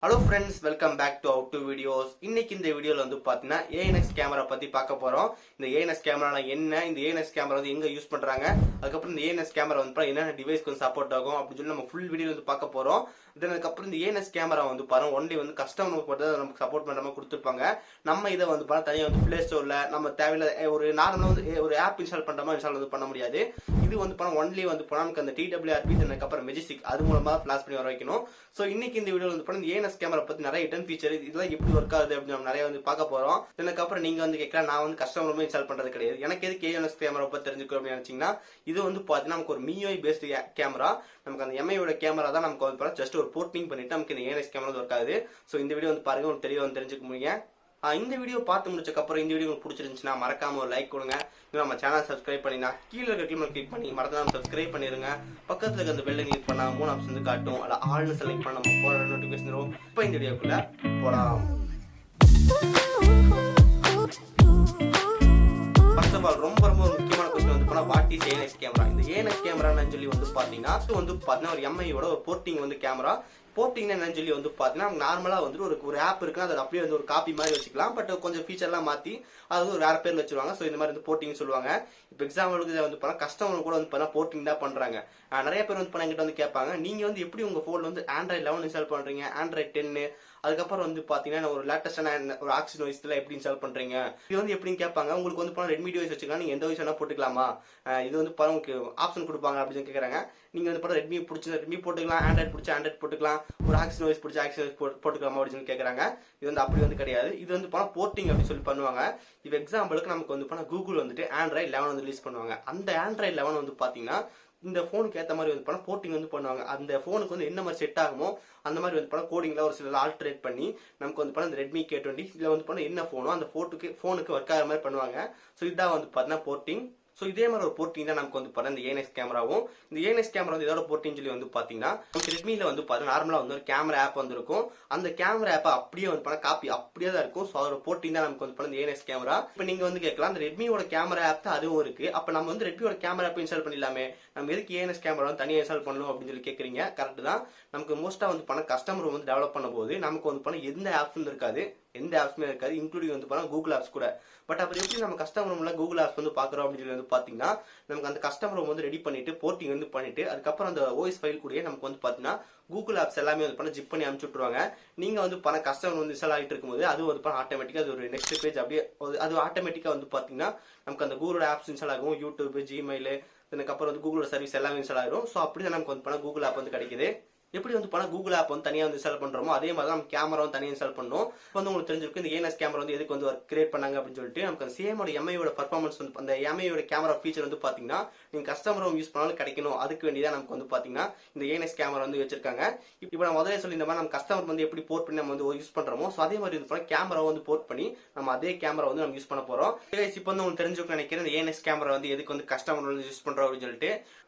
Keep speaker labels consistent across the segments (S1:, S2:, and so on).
S1: Hello friends, welcome back to How to Videos. இன்னைக்கு இந்த வீடியோல வந்து பாத்தீங்கன்னா ANX கேமரா பத்தி பார்க்க போறோம். இந்த ANX கேமரானா என்ன, இந்த ANX கேமரா வந்து எங்க யூஸ் பண்றாங்க, அதுக்கப்புறம் இந்த ANX கேமரா வந்து என்னென்ன டிவைஸ்க்கு வந்து சப்போர்ட் ஆகும் அப்படின்னு சொல்லி நம்ம ஃபுல் வீடியோ வந்து பார்க்க போறோம். அதுக்கப்புறம் இந்த ANX கேமரா வந்து பாருங்க ஒன்லி வந்து கஸ்டமருக்கு மட்டும் தான் நமக்கு சப்போர்ட் பண்ற மாதிரி கொடுத்துருப்பாங்க. நம்ம இதை வந்து பாருங்க தனியாக வந்து பிளே ஸ்டோர்ல நம்ம தேவையில்ல ஒரு நார்மலா வந்து ஒரு ஆப் இன்ஸ்டால் பண்ற மாதிரி இன்ஸ்டால் வந்து பண்ண முடியாது. இது வந்து பாருங்க ஒன்லி வந்து நமக்கு அந்த TWRP அதுக்கப்புறம் MAGISK அது மூலமா ஃபிளாஷ் பண்ணி வர வைக்கணும். ஸோ இன்னைக்கு இந்த வீடியோல வந்து பாருங்க ANX கேமரா பத்தி நிறைய ஹிடன் ஃபீச்சர் இதெல்லாம் எப்படி ஒர்க் ஆகுது அப்படின்னு நம்ம நிறைய வந்து பார்க்க போறோம். இதுக்கப்புறம் நீங்க வந்து கேட்கலாம், நான் வந்து கஸ்டமர் இன்ஸ்டால் பண்றது கிடையாது, எனக்கு எதுக்கு ANX கேமரா பத்தி தெரிஞ்சுக்கணும் அப்படின்னு நினைச்சீங்கன்னா, இது வந்து பாத்தீங்கன்னா நமக்கு ஒரு MIUI பேஸ்டு கேமரா. நமக்கு அந்த MIUI கேமரா தான் நமக்கு வந்து ஜஸ்ட் ஒரு போர்ட்டிங் பண்ணிட்டு நமக்கு இந்த ANX கேமரா ஒர்க் ஆகுது. ஸோ இந்த வீடியோ வந்து பாருங்க உங்களுக்கு தெளிவாக வந்து தெரிஞ்சுக்க முடியுங்க. இந்த வீடியோ பார்த்து முடிச்சக்கப்புறம் இந்த வீடியோ உங்களுக்கு பிடிச்சிருந்துச்சுன்னா மறக்காம ஒரு லைக் கொடுங்க. நம்ம சேனல் சப்ஸ்கிரைப் பண்ணினா கீழே இருக்க கிளிக் பண்ணி மறக்காம சப்ஸ்கிரைப் பண்ணிருங்க. பக்கத்துல இருக்க அந்த பெல்லை கிளிக் பண்ணா 3 ஆப்ஷன் வந்து காட்டும், அல்ல ஆல்னு செலக்ட் பண்ண நம்ம போற நோட்டிபிகேஷன் வரும். இப்போ இந்த வீடியோக்குள்ள போலாம். ஃபர்ஸ்ட் ஆஃப் ஆல் ரொம்ப ரொம்ப முக்கியமான கொஸ்டின் வந்து போனா வாட் இஸ் ANX கேமரா. இந்த ANX கேமரான்னு சொல்லி வந்து பாத்தீங்கன்னா ஒரு MIயோட ஒரு போர்ட்டிங் வந்து கேமரா. போர்ட்டிங் என்னன்னு சொல்லி வந்து பாத்தீங்கன்னா நார்மலா வந்து ஒரு ஆப் இருக்கு, அதை அப்படியே வந்து ஒரு காப்பி மாதிரி வச்சுக்கலாம். பட் கொஞ்சம் ஃபீச்சர்லாம் மாத்தி அது வந்து ஒரு வேற பேர்ல வச்சிருவாங்க. ஸோ இந்த மாதிரி வந்து போர்ட்டிங் சொல்லுவாங்க. இப்போ எக்ஸாம்பிளுக்கு இதை வந்து கஸ்டமர் கூட வந்து போர்ட்டிங் தான் பண்றாங்க. நிறைய பேர் வந்து என்கிட்ட வந்து கேட்பாங்க, நீங்க வந்து எப்படி உங்க போன்ல வந்து Android 11 இன்ஸ்டால் பண்றீங்க, Android 10 அதுக்கப்புறம் வந்து பாத்தீங்கன்னா ஒரு லேட்டஸ்டான ஒரு ஆக்சிஜன் வாய்ஸ்ல எப்படி இன்ஸ்டால் பண்றீங்க, இது வந்து எப்படின்னு கேட்பாங்க. உங்களுக்கு வந்து ரெட்மி டிவைஸ் வச்சுக்கலாம், நீங்க எந்த வைஸ் வேணா போட்டுக்கலாமா, இது வந்து உங்களுக்கு ஆப்ஷன் கொடுப்பாங்க அப்படின்னு கேட்கறாங்க. நீங்க வந்து ரெட்மி பிடிச்ச ரெட்மி போட்டுக்கலாம், ஆண்ட்ராய்ட் பிடிச்ச ஆண்ட்ராய்ட் போட்டுக்கலாம், ஒரு ஆக்சிஜன் வாய்ஸ் பிடிச்ச ஆக்சிஜன் வாய்ஸ் போட்டுக்கலாமா அப்படின்னு கேட்கறாங்க. இது வந்து அப்படி வந்து கிடையாது. இது வந்து போர்ட்டிங் அப்படின்னு சொல்லி பண்ணுவாங்க. இப்போ எக்ஸாம்பிளுக்கு நமக்கு வந்து கூகுள் வந்துட்டு Android 11 வந்து ரிலீஸ் பண்ணுவாங்க. அந்த Android 11 வந்து பாத்தீங்கன்னா இந்த போனுக்கு ஏற்ற மாதிரி வந்து போர்ட்டிங் வந்து பண்ணுவாங்க. அந்த போனுக்கு வந்து என்ன மாதிரி செட் ஆகுமோ அந்த மாதிரி வந்து கோடிங்ல ஒரு சில ஆல்டரேட் பண்ணி நமக்கு வந்து இந்த ரெட்மி K20 இதுல வந்து என்ன போனோ அந்த போனுக்கு ஒர்க் ஆகிற மாதிரி பண்ணுவாங்க. ஸோ இதான் வந்து பாத்தீங்கன்னா போர்ட்டிங். ஸோ இதே மாதிரி ஒரு போர்ட்டிங் தான் நமக்கு வந்து இந்த ANX கேமராவும். இந்த ANX கேமரா வந்து இதோட போர்ட்டிங் சொல்லி வந்து பாத்தீங்கன்னா நமக்கு ரெட்மில வந்து நார்மலா வந்து ஒரு கேமரா ஆப் வந்து இருக்கும். அந்த கேமரா ஆப் அப்படியே வந்து காப்பி அப்படியே தான் இருக்கும். ஸோ அதோட போர்ட்டிங் தான் நமக்கு வந்து இந்த ANX கேமரா. இப்போ நீங்க வந்து கேட்கலாம், அந்த ரெட்மியோட கேமரா ஆப் தான் அதுவும் இருக்கு, அப்ப நம்ம வந்து ரெட்மியோட கேமரா ஆப் இன்ஸ்டால் பண்ணிடலாமே, நம்ம எதுக்கு ANX கேமரா வந்து தனியாக இன்ஸ்டால் பண்ணணும் அப்படின்னு சொல்லி கேட்கறீங்க. கரெக்ட் தான். நமக்கு மோஸ்டா வந்து கஸ்டமர் வந்து டெவலப் பண்ணும்போது நமக்கு வந்து எந்த ஆப்ஸும் இருக்காது, எந்த ஆப்ஸுமே இருக்காது, இன்க்ளூடிங் வந்து கூகுள் ஆப்ஸ் கூட. பட் அப்புறம் எப்படி நம்ம கஸ்டமர் ரூம்ல கூகுள் ஆப்ஸ் வந்து பாக்குறோம் அப்படின்னு சொல்லி வந்து பாத்தீங்கன்னா, நமக்கு அந்த கஸ்டமர் ரூம் வந்து ரெடி பண்ணிட்டு போர்ட்டிங் வந்து பண்ணிட்டு அதுக்கப்புறம் அந்த OS ஃபைல் கூட நமக்கு வந்து பாத்தீங்கன்னா கூகுள் ஆப்ஸ் எல்லாமே வந்து ஜிப் பண்ணி அனுப்பிச்சு விட்டுருவாங்க. நீங்க வந்து கஸ்டமர் வந்து இன்ஸ்டால் ஆகிட்டு இருக்கும்போது அது வந்து ஆட்டோமேட்டிக்கா அது ஒரு நெக்ஸ்ட் பேஜ் அப்படியே அது ஆட்டோமேட்டிக்கா வந்து பாத்தீங்கன்னா நமக்கு அந்த கூகுள் ஆப்ஸ் இன்ஸ்டால் ஆகும். யூடியூப், ஜிமெயில், அதுக்கப்புறம் வந்து கூகுளோட சர்வீஸ் எல்லாமே இன்ஸ்டால் ஆகிடும். ஸோ அப்படிதான் நமக்கு வந்து கூகுள் ஆப் வந்து கிடைக்குது. எப்படி வந்து கூகுள் ஆப் வந்து தனியாக வந்து இன்ஸ்டால் பண்றோமோ அதே மாதிரி நம்ம கேமரா வந்து தனியாக இன்ஸ்டால் பண்ணணும். வந்து உங்களுக்கு தெரிஞ்சிருக்கு இந்த ANX கேமரா வந்து எதுக்கு வந்து கிரியேட் பண்ணாங்க அப்படின்னு சொல்லிட்டு. நமக்கு அந்த சேமோட MIயோட பர்ஃபார்மன்ஸ் வந்து அந்த MIயோட கேமரா ஃபீச்சர் வந்து பாத்தீங்கன்னா நீங்க கஸ்டமர் யூஸ் பண்ணாலும் கிடைக்கணும், அதுக்கு வேண்டியதான் நமக்கு வந்து பாத்தீங்கன்னா இந்த ANX கேமரா வந்து வச்சிருக்காங்க. இப்போ நம்ம முதல்ல சொல்லி இந்த மாதிரி நம்ம கஸ்டமர் வந்து எப்படி போர்ட் பண்ணி நம்ம வந்து யூஸ் பண்றோமோ ஸோ அதே மாதிரி வந்து கேமரா வந்து போர்ட் பண்ணி நம்ம அதே கேமரா வந்து நம்ம யூஸ் பண்ண போறோம். இப்போ வந்து உங்களுக்கு தெரிஞ்சுக்க நினைக்கிறேன் இந்த ANX கேமரா வந்து எதுக்கு வந்து கஸ்டமர் வந்து யூஸ் பண்றோம் அப்படின்னு சொல்லிட்டு.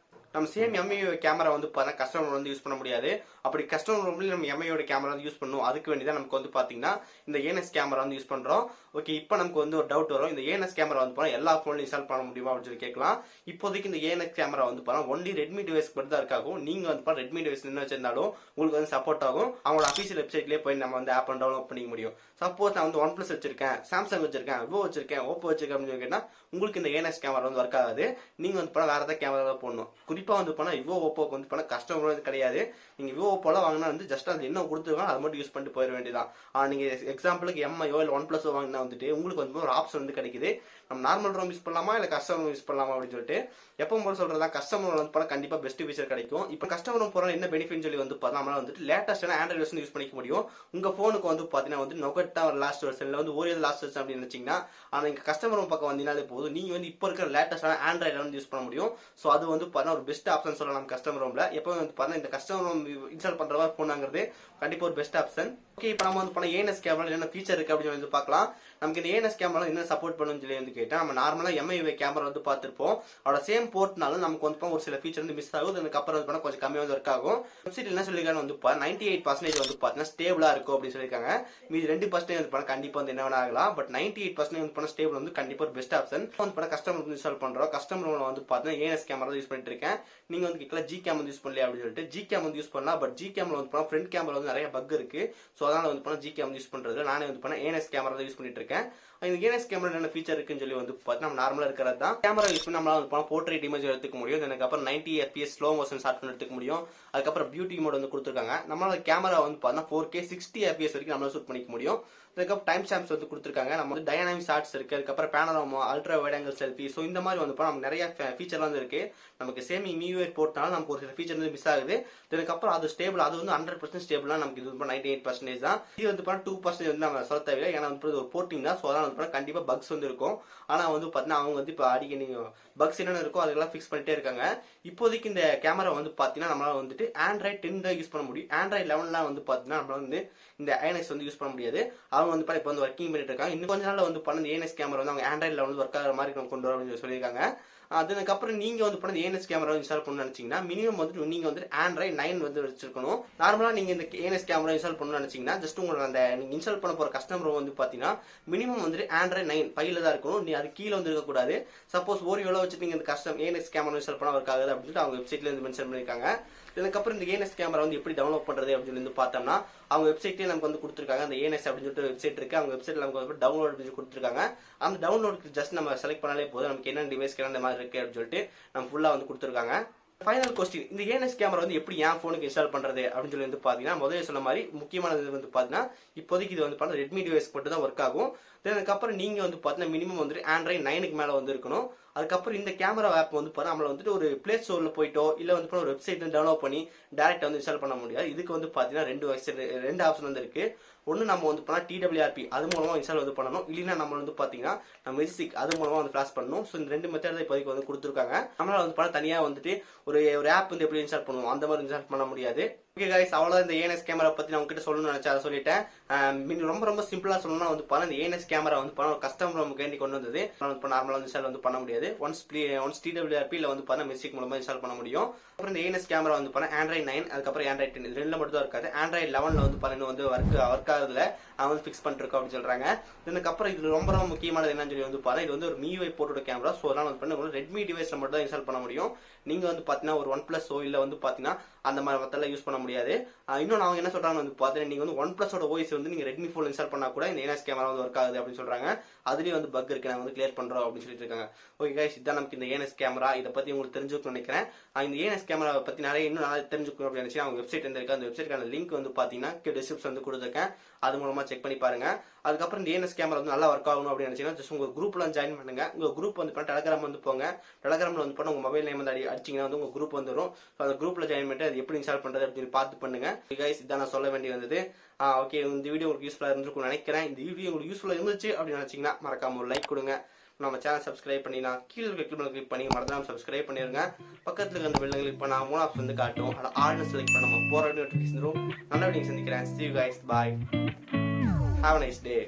S1: நம்ம சேம் MIயோட கேமரா வந்து கஸ்டமர் வந்து யூஸ் பண்ண முடியாது. அப்படி கஸ்டமர் ரூம்ல நம்ம MIயோட கேமரா வந்து யூஸ் பண்ணுவோம். அதுக்கு வேண்டியதான் நமக்கு வந்து பாத்தீங்கன்னா இந்த ANX கேமரா வந்து யூஸ் பண்றோம். ஓகே, இப்போ நமக்கு வந்து ஒரு டவுட் வரும், இந்த ANX கேமரா வந்து எல்லா போன்லயும் இன்ஸ்டால் பண்ண முடியுமா அப்படின்னு சொல்லி கேட்கலாம். இப்போதைக்கு இந்த ANX கேமரா வந்து ஒன்லி ரெட்மி டிவைஸ் மட்டும் தான் இருக்காகும். நீங்க வந்து ரெட்மி டிவைஸ் என்ன வச்சிருந்தாலும் உங்களுக்கு வந்து சப்போர்ட் ஆகும். அவங்களோட அபிஷியல் வெப்சைட்லயே போய் நம்ம வந்து ஆப் டவுன்லோட் பண்ணிக்க முடியும். சப்போஸ் நான் வந்து OnePlus வச்சிருக்கேன், சாம்சங் வச்சிருக்கேன், விவோ வச்சிருக்கேன், ஓப்போ வச்சிருக்கேன் அப்படின்னு கேட்டா உங்களுக்கு இந்த ANX கேமரா வந்து ஒர்க் ஆகாது. நீங்க வந்து வேற ஏதாவது கேமரா தான் போடணும். குறிப்பா வந்து விவோ, ஓப்போக்கு வந்து கஸ்டமர் வந்து கிடையாது. நீங்க விவோ, ஓப்போலாம் வாங்கினா வந்து ஜஸ்ட் அது என்ன கொடுத்துருக்காங்க அதை மட்டும் யூஸ் பண்ணிட்டு போயிட வேண்டியதான். நீங்க எக்ஸாம்பிளுக்கு MIயோ இல்லை OnePlus வாங்கினா வந்துட்டு உங்களுக்கு வந்து ஒரு ஆப்ஷன் வந்து கிடைக்குது, நம்ம நார்மல் ரோம் யூஸ் பண்ணலாமா இல்லை கஸ்டமர் யூஸ் பண்ணலாமா அப்படின்னு சொல்லிட்டு. எப்பவும் போல சொல்றதா கஸ்டமர் வந்து கண்டிப்பா பெஸ்ட் ஃபீச்சர் கிடைக்கும். இப்போ கஸ்டமர் போற என்ன பெனிஃபிட் சொல்லி வந்து நம்மளால வந்துட்டு லேட்டஸ்டான ஆண்ட்ராய்டு வெர்ஷன் யூஸ் பண்ணிக்க முடியும். உங்க போனுக்கு வந்து பாத்தீங்கன்னா வந்து நொகட்டா லாஸ்ட் வெர்ஷன்ல வந்து ஒரு லாஸ்ட் வெர்ஷன் அப்படின்னு நினைச்சீங்கன்னா, ஆனா நீங்க கஸ்டமர் பக்கம் வந்தீங்கனாலே போதும், நீங்க வந்து இப்போ இருக்கிற லேட்டஸ்டான ஆண்ட்ராய்டு வந்து யூஸ் பண்ண முடியும். ஸோ அது வந்து ஒரு பெஸ்ட் ஆப்ஷன் சொல்லலாம் கஸ்டமர் ரூம்ல. எப்போ வந்து இந்த கஸ்டமர் ரூம் இன்ஸ்டால் பண்ற மாதிரி போனாங்கிறது கண்டிப்பா ஒரு பெஸ்ட் ஆப்ஷன். ஓகே, இப்போ நம்ம வந்து ANX கேமரா என்ன ஃபீச்சர் இருக்கு அப்படின்னு வந்து பார்க்கலாம். நமக்கு இந்த ANX கேமரா என்ன சப்போர்ட் பண்ணுன்னு சொல்லி வந்து கேட்டா, நம்ம நார்மலா MIUI கேமரா வந்து பார்த்திருப்போம். அதோட சேம் போர்ட்னாலும் நமக்கு வந்து ஒரு சில ஃபீச்சர் வந்து மிஸ் ஆகும். அதுக்கப்புறம் வந்து கொஞ்சம் கம்மியாக வந்து ஒர்க் ஆகும். வெப்சைட் என்ன சொல்லிருக்காங்க வந்து 98% வந்து பார்த்தீங்கன்னா ஸ்டேபிளா இருக்கும் அப்படின்னு சொல்லியிருக்காங்க. மீதி 2% வந்து கண்டிப்பா வந்து என்ன வேணா ஆகலாம். பட் 98% வந்து ஸ்டேபிள் வந்து கண்டிப்பா ஒரு பெஸ்ட் ஆப்ஷன். வந்து கஸ்டமர் இன்ஸ்டால் பண்றோம். கஸ்டமர் வந்து பார்த்தீங்கன்னா ANX கேமரா யூஸ் பண்ணிட்டு இருக்கேன். நீங்க வந்து கேட்கல G கேம் வந்து யூஸ் பண்ணல அப்படின்னு சொல்லிட்டு. G கேம் வந்து யூஸ் பண்ணலாம். பட் G கேம்ல வந்து ஃப்ரண்ட் கேமரா வந்து நிறைய பக் இருக்கு. ஸோ அதனால வந்து பண்ண ஜி கேம் யூஸ் பண்றது நானே வந்து பண்ண ANX கேமரா தான் யூஸ் பண்ணிட்டு இருக்கேன். இந்த ANX கேமரா என்ன ஃபீச்சர் இருக்குன்னு சொல்லி வந்து பார்த்தா நம்ம நார்மலா இருக்கிறது தான். கேமரா யூஸ் பண்ணி நம்மளால வந்து போர்ட்ரேட் இமேஜ் எடுத்துக்க முடியும். அதுக்கப்புறம் 90 FPS slow motion shot film எடுத்துக்க முடியும். அதுக்கப்புறம் பியூட்டி மோட் வந்து கொடுத்துருக்காங்க. நம்மளால கேமரா வந்து பார்த்தா 4K 60 FPS வரைக்கும் நம்மளால ஷூட் பண்ணிக்க முடியும். அதுக்கப்புறம் டைம் ஸ்டாம்ப்ஸ் வந்து கொடுத்துருக்காங்க. நம்ம வந்து டைனாமிக் ஷாட்ஸ் இருக்கு. அதுக்கப்புறம் panorama, ultra wide angle selfie. So இந்த மாதிரி வந்து நமக்கு நிறைய ஃபீச்சர்லாம் வந்து இருக்கு. நமக்கு சேமி MIUI போட்டாலும் நமக்கு ஒரு சில ஃபீச்சர் வந்து மிஸ் ஆகுது. அதுக்கப்புறம் அது ஸ்டேபிள், அது வந்து 100% ஸ்டேபிளா நமக்கு இது வந்து 98% தான். இது வந்து 2% வந்து நம்ம சொல்ல தேவையில்லை. ஏன்னா வந்து ஒரு போர்ட்டிங் தான். ஸோ அதனால வந்து கண்டிப்பா பக்ஸ் வந்து இருக்கும். ஆனா வந்து பார்த்தீங்கன்னா அவங்க வந்து இப்போ அடிக்கடி பக்ஸ் என்னென்ன இருக்கோ அதெல்லாம் ஃபிக்ஸ் பண்ணிட்டே இருக்காங்க. இப்போதைக்கு இந்த கேமரா வந்து பார்த்தீங்கன்னா நம்மளால வந்துட்டு Android 10 தான் யூஸ் பண்ண முடியும். Android 11 வந்து பார்த்தீங்கன்னா நம்மளால வந்து இந்த ANX வந்து யூஸ் பண்ண முடியாது. அவங்க வந்து இப்போ வந்து ஒர்க்கிங் பண்ணிட்டு இருக்காங்க. இன்னும் கொஞ்ச நாள்ல வந்து பண்ண ANX கேமரா வந்து அவங்க Android 11 ஒர்க் ஆகிற மாதிரி கொண்டு வர அப்படின்னு சொல்லியிருக்காங்க. அதுக்கப்புறம் நீங்க வந்து பண்ண ANX கேமரா இன்ஸ்டால் பண்ணணும்னு நினைச்சீங்கன்னா மினிமம் வந்து நீங்க வந்து Android 9 வந்து வச்சிருக்கணும். நார்மலா நீங்க இந்த ANX கேமரா இன்ஸ்டால் பண்ணணும்னு நினைச்சீங்கன்னா ஜஸ்ட் உங்களோட அந்த நீங்க இன்ஸ்டால் பண்ண போற கஸ்டமர் வந்து பாத்தீங்கன்னா மினிமம் வந்து Android 9 5ல தான் இருக்கணும். நீ அது கீழே வந்து இருக்க கூடாது. சப்போஸ் ஒரு எவ்வளவு வச்சுட்டு நீங்க இந்த ANX கேமரா இன்ஸ்டால் பண்ணா ஒர்க் ஆகுது அப்படின்னு சொல்லிட்டு அவங்க வெப்சைட்ல இருந்து மென்ஷன் பண்ணிருக்காங்க. இதுக்கப்புறம் இந்த ANX கேமரா வந்து எப்படி டவுன்லோட் பண்றது அப்படின்னு சொல்லி பார்த்தோம்னா அவங்க வெப்சைட்லயே நமக்கு வந்து கொடுத்துருக்காங்க. அந்த ANX அப்படின்னு சொல்லிட்டு வெப்சைட் இருக்கு. அவங்க வெப்சைட்ல நமக்கு வந்து டவுன்லோட் அப்படின்னு கொடுத்துருக்காங்க. அந்த டவுன்லோடுக்கு ஜஸ்ட் நம்ம செலக்ட் பண்ணாலே போதும். நமக்கு என்ன டிவைஸ் என்ன மாதிரி இருக்கு அப்படின்னு சொல்லிட்டு நம்ம ஃபுல்லா வந்து கொடுத்துருக்காங்க. ஃபைனல் கொஸ்டின், இந்த ANX கேமரா வந்து எப்படி என் போனுக்கு இன்ஸ்டால் பண்றது அப்படின்னு சொல்லி வந்து பாத்தீங்கன்னா முதல்ல சொன்ன மாதிரி முக்கியமானது வந்து பாத்தீங்கன்னா இப்போதைக்கு இது வந்து பண்ண ரெட்மி டிவைஸ் மட்டும் தான் ஒர்க் ஆகும். அதுக்கப்புறம் நீங்க வந்து பாத்தீங்கன்னா மினிமம் வந்து Android 9க்கு மேல வந்து இருக்கணும். அதுக்கப்புறம் இந்த கேமரா ஆப் வந்து பார்த்தா நம்மள வந்துட்டு ஒரு பிளே ஸ்டோர்ல போயிட்டோ இல்ல வந்து ஒரு வெப்சைட் டவுன்லோட் பண்ணி டைரக்டா வந்து இன்ஸ்டால் பண்ண முடியாது. இதுக்கு வந்து பாத்தீங்கன்னா ரெண்டு ஆப்ஷன் வந்து இருக்கு. ஒன்னு நம்ம வந்து பண்ணா TWRP அது மூலமா இன்ஸ்டால் வந்து பண்ணணும். இல்லைன்னா நம்ம வந்து பாத்தீங்கன்னா நம்ம MAGISK அது மூலமா வந்து ஃபிளாஷ் பண்ணணும். ஸோ இந்த ரெண்டு மெத்தட் தான் இப்போதைக்கு வந்து கொடுத்துருக்காங்க. நம்மளால வந்து பண்ணா தனியா வந்துட்டு ஒரு ஆப் வந்து எப்படி இன்ஸ்டால் பண்ணுவோம் அந்த மாதிரி இன்ஸ்டால் பண்ண முடியாது. ஓகே கைஸ், அவ்வளவு இந்த ANX கேமரா பத்தி நான் உங்ககிட்ட சொல்லணும்னு நினைச்சா அதை சொல்லிட்டேன். ரொம்ப சிம்பிளா சொல்லணும்னா வந்து பாருங்க, இந்த ANX கேமரா வந்து பாருங்க கஸ்டமர் நமக்கு வேண்டி கொண்டு வந்தது. நார்மலா இன்ஸ்டால் வந்து பண்ண முடியாது. ஒன்ஸ் TWRP இல்ல வந்து பாருங்க MAGISK மூலமா இன்ஸ்டால் பண்ண முடியும். அப்புறம் இந்த ANX கேமரா வந்து பாருங்க Android 9 அதுக்கப்புறம் Android 10 இது ரெண்டுல மட்டும் தான் இருக்காது. Android 11ல வந்து பாருங்க வந்து ஒர்க் ஆகுதுல அவங்க வந்து ஃபிக்ஸ் பண்ணிருக்கோம் அப்படின்னு சொல்றாங்க. இதுக்கப்புறம் இது ரொம்ப முக்கியமானது என்னன்னு சொல்லி வந்து பாருங்க, இது வந்து ஒரு MIUI போர்ட்டோட கேமரா. ஸோ அதனால வந்து பாருங்க ரெட்மி டிவைஸ்ல மட்டும் தான் இன்ஸ்டால் பண்ண முடியும். நீங்க வந்து பாத்தீங்கன்னா ஒரு OnePlus இல்ல வந்து பாத்தீங்கன்னா அந்த மாதிரி மத்தெல்லாம் யூஸ் பண்ண முடியாது. இன்னொன்று அவங்க என்ன சொல்றாங்க வந்து பாத்தீங்கன்னா நீங்க வந்து OnePlusோட OS வந்து நீங்க ரெட்மி போன் இன்ஸ்டால் பண்ணா கூட இந்த ANX கேமரா வந்து ஒர்க் ஆகுது அப்படின்னு சொல்றாங்க. அதுலயும் வந்து பக் இருக்கு, நாங்க வந்து கிளியர் பண்றோம் அப்படின்னு சொல்லிட்டு இருக்காங்க. ஓகே கைஸ், இதான் நமக்கு இந்த ANX கேமரா. இதை பத்தி உங்களுக்கு தெரிஞ்சுக்கணும்னு நினைக்கிறேன். இந்த ANX கேமரா பத்தி இன்னும் நல்லா தெரிஞ்சுக்கணும் அப்படின்னு நினைச்சு அவங்க வெப்சைட் இருக்கு. அந்த வெப்சைட்கான லிங்க் வந்து பாத்தீங்கன்னா டிஸ்கிரிப்ஷன் வந்து கொடுத்துருக்கேன். அது மூலமா செக் பண்ணி பாருங்க. அதுக்கப்புறம் இந்த ANX கேமரா வந்து நல்லா ஒர்க் ஆகணும் அப்படின்னு நினைச்சீங்கன்னா ஜஸ்ட் உங்க குரூப்ல ஜாயின் பண்ணுங்க. உங்க குரூப் வந்து டெலகிராம் வந்து போங்க. டெலகிராம்ல வந்து உங்க மொபைல் நேம் வந்து அடிச்சீங்கன்னா வந்து உங்க குரூப் வந்துடும். அந்த குரூப்ல ஜாயின் பண்ணிட்டு அது எப்படி இன்ஸ்டால் பண்றது அப்படின்னு பார்த்து பண்ணுங்க. கைஸ், இதான் நான் சொல்ல வேண்டி வந்தது. ஓகே, இந்த வீடியோ உங்களுக்கு யூஸ்ஃபுல்லா இருந்திருக்கும்னு நினைக்கிறேன். இந்த வீடியோ உங்களுக்கு யூஸ்ஃபுல்லா இருந்துச்சு அப்படின்னு நினைச்சீங்கன்னா மறக்காம ஒரு லைக் கொடுங்க. நம்ம சேனல் சப்ஸ்கிரைப் பண்ணினா கீழே இருக்க கிளிக் பண்ணி மறந்துடாம சப்ஸ்கிரைப் பண்ணிருங்க. பக்கத்துல இருக்க அந்த பெல் கிளிக் பண்ணா மூணு ஆப்ஷன் வந்து காட்டும். அதை ஆல்னு செலக்ட் பண்ண நம்ம போற நோட்டிஃபிகேஷன் வரும். நல்ல வீடியோ சந்திக்கிறேன். See you guys, bye. Have a nice day.